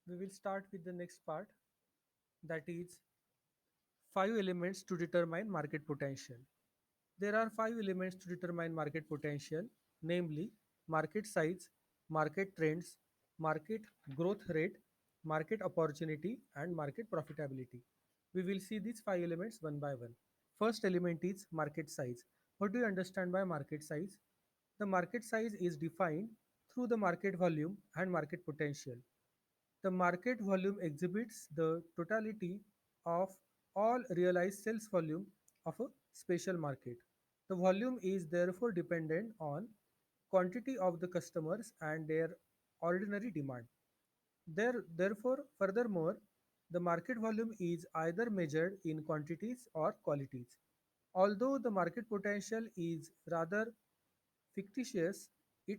We will start with the next part, that is five elements to determine market potential. There are five elements to determine market potential, namely market size, market trends, market growth rate, market opportunity, and market profitability. We will see these five elements one by one. First element is market size. What do you understand by market size? The market size is defined through the market volume and market potential. The market volume exhibits the totality of all realized sales volume of a special market. The volume is therefore dependent on quantity of the customers and their ordinary demand. Furthermore, the market volume is either measured in quantities or qualities. Although the market potential is rather fictitious, it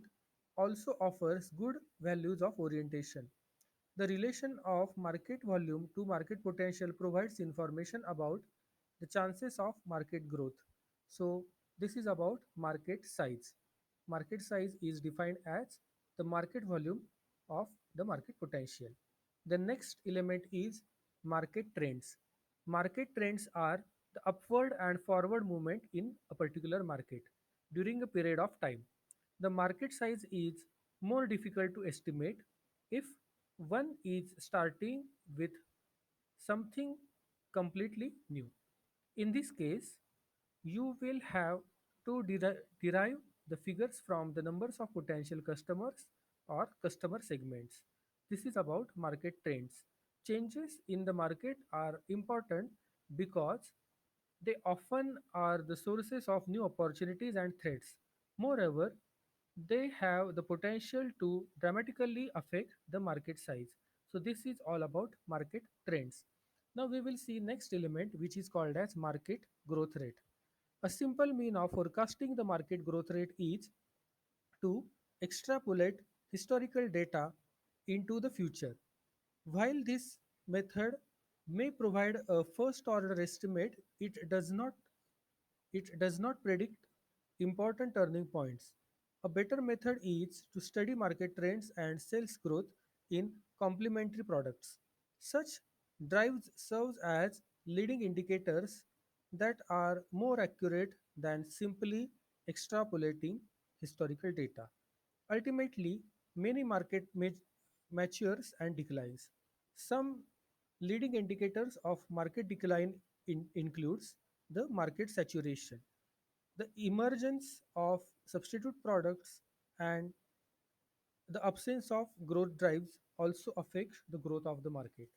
also offers good values of orientation. The relation of market volume to market potential provides information about the chances of market growth. So, this is about market size. Market size is defined as the market volume of the market potential. The next element is market trends. Market trends are the upward and forward movement in a particular market during a period of time. The market size is more difficult to estimate if one is starting with something completely new. In this case, you will have to derive the figures from the numbers of potential customers or customer segments. This is about market trends. Changes in the market are important because they often are the sources of new opportunities and threats. Moreover, they have the potential to dramatically affect the market size. So this is all about market trends. Now we will see next element, which is called as market growth rate. A simple mean of forecasting the market growth rate is to extrapolate historical data into the future. While this method may provide a first order estimate, it does not predict important turning points. A better method is to study market trends and sales growth in complementary products. Such drives serves as leading indicators that are more accurate than simply extrapolating historical data. Ultimately, many matures and declines. Some leading indicators of market decline includes the market saturation, the emergence of substitute products, and the absence of growth drives also affects the growth of the market.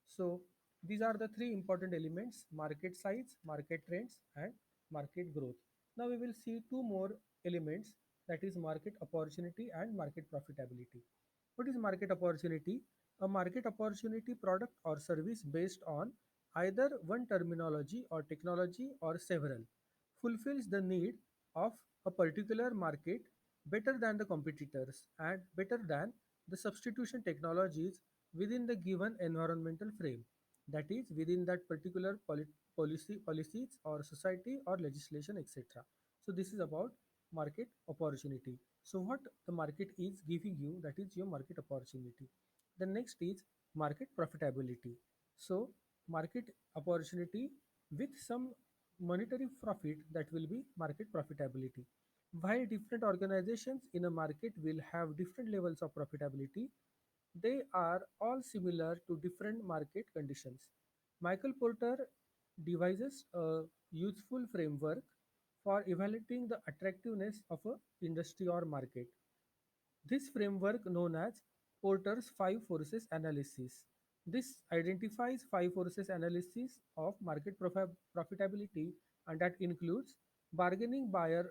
So these are the three important elements: market size, market trends, and market growth. Now we will see two more elements, that is market opportunity and market profitability. What is market opportunity? A market opportunity product or service based on either one terminology or technology or several fulfills the need of a particular market better than the competitors and better than the substitution technologies within the given environmental frame, that is within that particular policies or society or legislation, etc. So this is about market opportunity. So what the market is giving you, that is your market opportunity. The next is market profitability. So market opportunity with some monetary profit, that will be market profitability. While different organizations in a market will have different levels of profitability, they are all similar to different market conditions. Michael Porter devises a useful framework for evaluating the attractiveness of a industry or market. This framework, known as Porter's five forces analysis, this identifies five forces analysis of market profitability, and that includes bargaining buyer,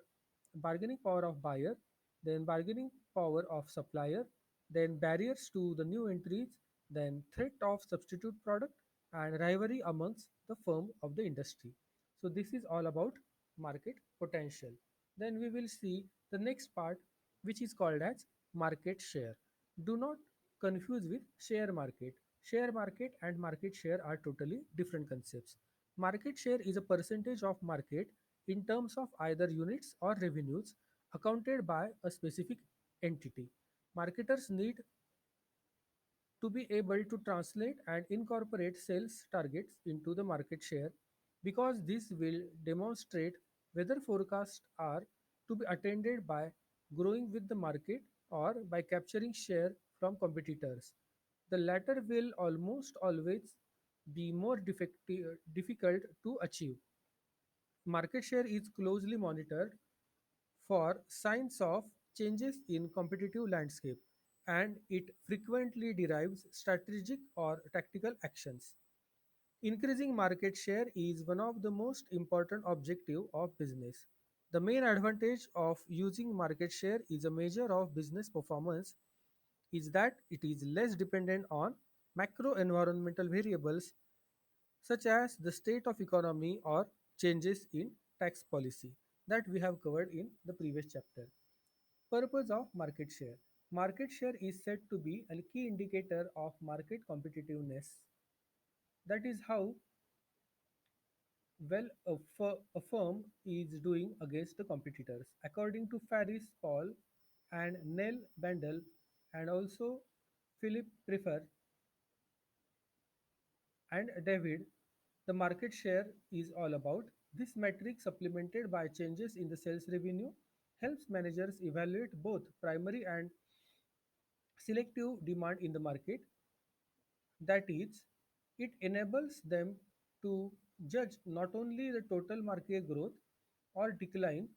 bargaining power of buyer, then bargaining power of supplier, then barriers to the new entries, then threat of substitute product, and rivalry amongst the firm of the industry. So this is all about market potential. Then we will see the next part, which is called as market share. Do not confuse with share market. Share market and market share are totally different concepts. Market share is a percentage of market in terms of either units or revenues accounted by a specific entity. Marketers need to be able to translate and incorporate sales targets into the market share because this will demonstrate whether forecasts are to be attended by growing with the market or by capturing share from competitors. The latter will almost always be more difficult to achieve. Market share is closely monitored for signs of changes in competitive landscape and it frequently derives strategic or tactical actions. Increasing market share is one of the most important objective of business. The main advantage of using market share is a measure of business performance is that it is less dependent on macro environmental variables such as the state of economy or changes in tax policy that we have covered in the previous chapter. Purpose of market share. Market share is said to be a key indicator of market competitiveness. That is how well a firm is doing against the competitors. According to Faris Paul and Neil Bandel and also Philip Prefer and David, the market share is all about. This metric, supplemented by changes in the sales revenue, helps managers evaluate both primary and selective demand in the market. That is, it enables them to judge not only the total market growth or decline,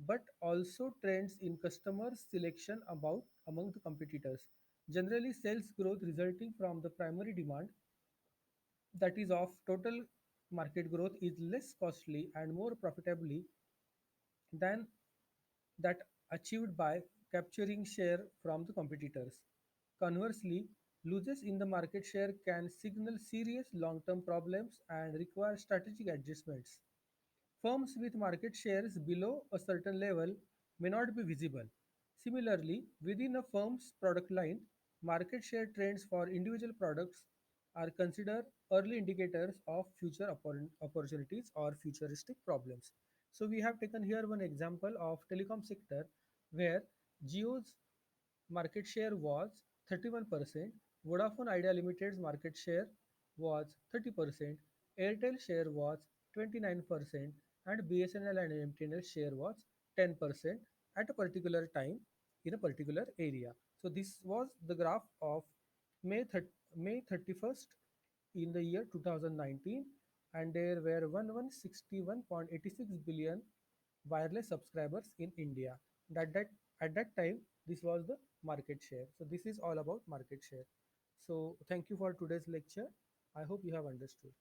but also trends in customer selection about among the competitors. Generally, sales growth resulting from the primary demand, that is of total market growth, is less costly and more profitably than that achieved by capturing share from the competitors. Conversely, losses in the market share can signal serious long term problems and require strategic adjustments. Firms with market shares below a certain level may not be visible. Similarly, within a firm's product line, market share trends for individual products are considered early indicators of future opportunities or futuristic problems. So we have taken here one example of telecom sector where Jio's market share was 31%, Vodafone Idea Limited's market share was 30%, Airtel share was 29%, and BSNL and MTNL share was 10% at a particular time in a particular area. So this was the graph of May 31st in the year 2019 and there were 1161.86 billion wireless subscribers in India. At that time, this was the market share. So this is all about market share. So thank you for today's lecture. I hope you have understood.